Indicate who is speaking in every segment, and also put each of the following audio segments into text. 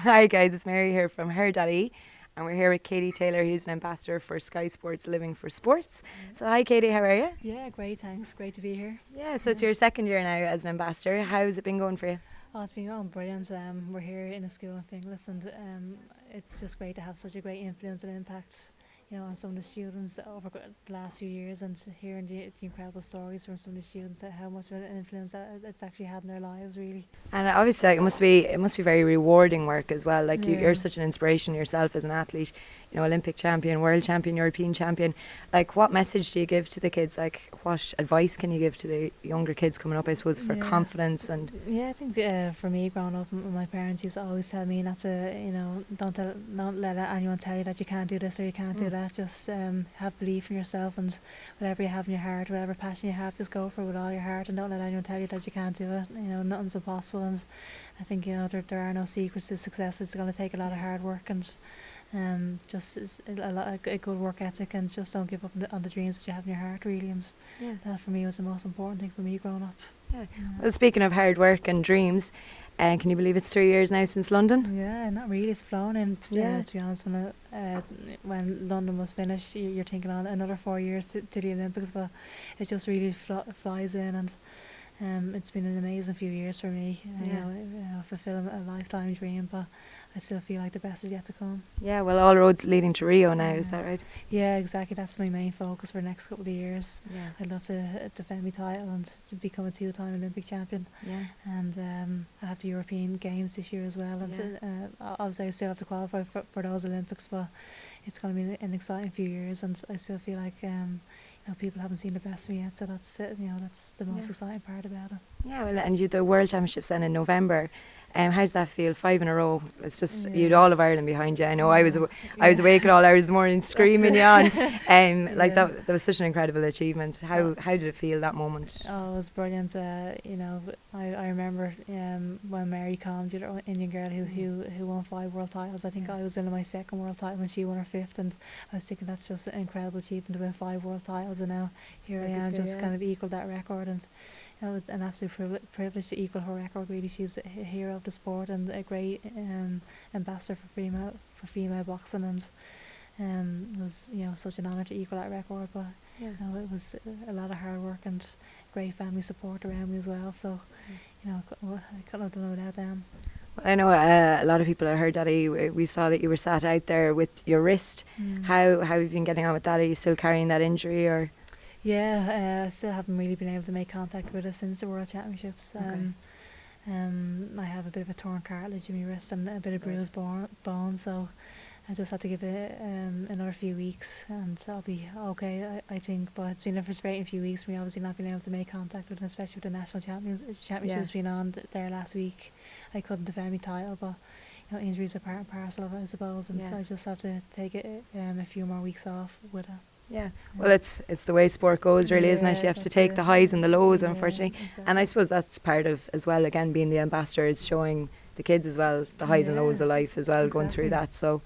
Speaker 1: Hi guys, it's Mary here from Her.ie, and we're here with Katie Taylor, who's an ambassador for Sky Sports Living for Sports. So hi Katie, how are you?
Speaker 2: Yeah, great, thanks. Great to be here.
Speaker 1: Yeah, so it's your second year now as an ambassador. How's it been going for you?
Speaker 2: Oh, it's been going brilliant. We're here in a school in Finglas, and it's just great to have such a great influence and impact, on some of the students over the last few years, and hearing the incredible stories from some of the students, how much of an influence that it's actually had in their lives, really.
Speaker 1: And obviously, like, it must be very rewarding work as well. Like you're
Speaker 2: Yeah.
Speaker 1: such an inspiration yourself as an athlete. Olympic champion, world champion, European champion. Like, what message do you give to the kids? Like, what advice can you give to the younger kids coming up? I suppose for
Speaker 2: Yeah.
Speaker 1: confidence and.
Speaker 2: Yeah, I think for me growing up, my parents used to always tell me not to, don't let anyone tell you that you can't do this or you can't do that. Just have belief in yourself, and whatever you have in your heart, whatever passion you have, just go for it with all your heart, and don't let anyone tell you that you can't do it. Nothing's impossible, and I think there are no secrets to success. It's going to take a lot of hard work and just a good work ethic, and just don't give up on the dreams that you have in your heart, really. And
Speaker 1: Yeah.
Speaker 2: that for me was the most important thing for me growing up.
Speaker 1: Yeah. Well, speaking of hard work and dreams, can you believe it's 3 years now since London?
Speaker 2: Yeah, not really. It's flown in.
Speaker 1: Yeah.
Speaker 2: To be honest, when London was finished, you're thinking on another 4 years to the Olympics, but it just really flies in, and it's been an amazing few years for me. Fulfilling a lifetime dream, but I still feel like the best is yet to come.
Speaker 1: Yeah, well, all roads leading to Rio now, is that right?
Speaker 2: Yeah, exactly. That's my main focus for the next couple of years.
Speaker 1: Yeah.
Speaker 2: I'd love to defend my title and to become a two-time Olympic champion.
Speaker 1: Yeah.
Speaker 2: And I have the European Games this year as well. And obviously I still have to qualify for those Olympics, but it's going to be an exciting few years, and I still feel like people haven't seen the best of me yet. So that's that's the most exciting part about it.
Speaker 1: Yeah, well, and you the World Championships then in November. How does that feel? 5 in a row. It's just
Speaker 2: Yeah.
Speaker 1: you'd all of Ireland behind you. I know I was awake at all hours of the morning screaming you on. Like
Speaker 2: Yeah.
Speaker 1: that was such an incredible achievement. How did it feel that moment?
Speaker 2: Oh, it was brilliant. I remember when Mary Combs, the other Indian girl who won 5 world titles. I think I was winning my second world title when she won her 5th, and I was thinking that's just an incredible achievement to win 5 world titles, and now here I am, just kind of equalled that record, and it was an absolute privilege to equal her record. Really, she's a hero of the sport and a great ambassador for female boxing, and it was such an honour to equal that record. But it was a lot of hard work and great family support around me as well. So I couldn't have done it without them.
Speaker 1: I know a lot of people had heard that we saw that you were sat out there with your wrist. How have you been getting on with that? Are you still carrying that injury or?
Speaker 2: Yeah, I still haven't really been able to make contact with it since the World Championships.
Speaker 1: Okay.
Speaker 2: I have a bit of a torn cartilage in my wrist and a bit of bruised bone, so I just have to give it another few weeks, and I'll be okay, I think. But it's been a frustrating few weeks for me, obviously not being able to make contact with them, especially with the national championships being on there last week. I couldn't defend my title, but injuries are part and parcel of it, I suppose, and so I just have to take it a few more weeks off with it.
Speaker 1: Yeah, well, it's the way sport goes, really, isn't it? You have to take the highs and the lows, unfortunately.
Speaker 2: Exactly.
Speaker 1: And I suppose that's part of, as well, again, being the ambassador, is showing the kids as well the highs and lows of life as well, going through that. So,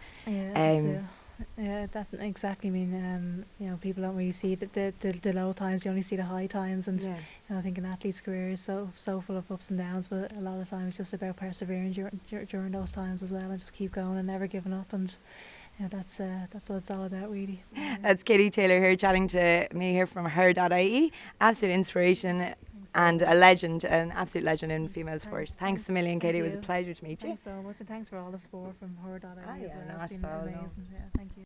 Speaker 2: that's exactly. I mean, people don't really see the low times. You only see the high times, and I think an athlete's career is so full of ups and downs. But a lot of times, it's just about persevering during those times as well, and just keep going and never giving up. And that's what it's all about, really.
Speaker 1: That's Katie Taylor here chatting to me here from Her.ie. Absolute inspiration and a legend, an absolute legend in female sports. Thanks a million, Katie. It was a pleasure to meet you.
Speaker 2: Thanks so much, and thanks for all the support from Her.ie as well.
Speaker 1: not
Speaker 2: It's
Speaker 1: at
Speaker 2: been
Speaker 1: all, no.
Speaker 2: amazing. Yeah, thank you.